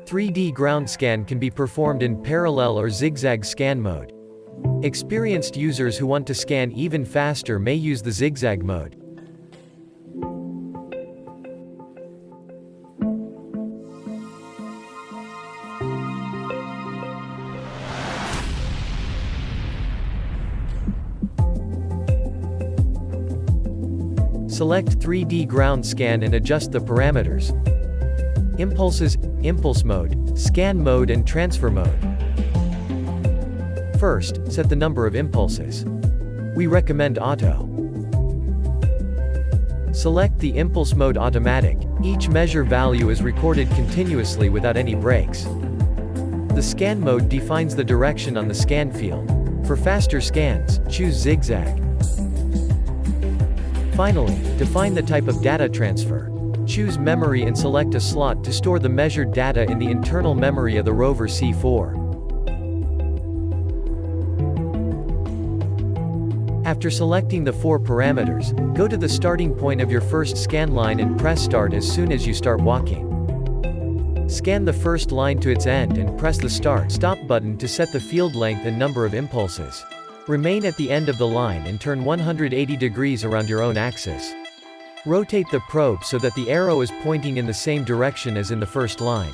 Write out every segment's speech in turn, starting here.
3D ground scan can be performed in parallel or zigzag scan mode. Experienced users who want to scan even faster may use the zigzag mode. Select 3D ground scan and adjust the parameters. Impulses, impulse mode, scan mode and transfer mode. First, set the number of impulses. We recommend auto. Select the impulse mode automatic. Each measure value is recorded continuously without any breaks. The scan mode defines the direction on the scan field. For faster scans, choose zigzag. Finally, define the type of data transfer. Choose memory and select a slot to store the measured data in the internal memory of the Rover C4. After selecting the 4 parameters, go to the starting point of your first scan line and press start as soon as you start walking. Scan the first line to its end and press the start/stop button to set the field length and number of impulses. Remain at the end of the line and turn 180 degrees around your own axis. Rotate the probe so that the arrow is pointing in the same direction as in the first line.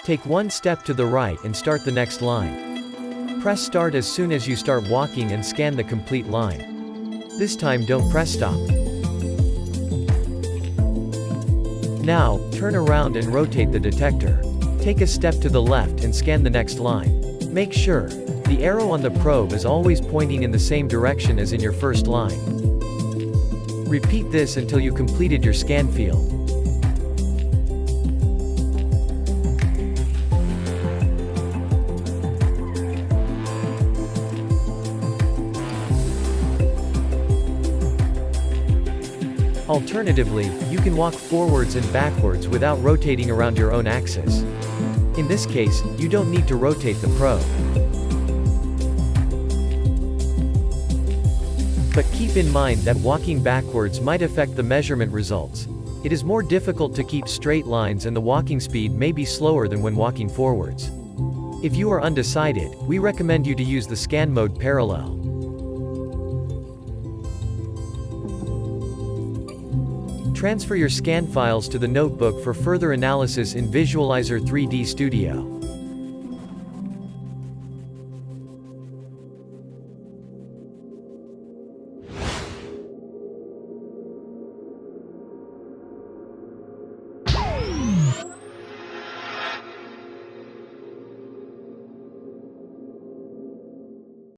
Take one step to the right and start the next line. Press start as soon as you start walking and scan the complete line. This time don't press stop. Now, turn around and rotate the detector. Take a step to the left and scan the next line. Make sure the arrow on the probe is always pointing in the same direction as in your first line. Repeat this until you completed your scan field. Alternatively, you can walk forwards and backwards without rotating around your own axis. In this case, you don't need to rotate the probe. But keep in mind that walking backwards might affect the measurement results. It is more difficult to keep straight lines and the walking speed may be slower than when walking forwards. If you are undecided, we recommend you to use the scan mode parallel. Transfer your scan files to the notebook for further analysis in Visualizer 3D Studio.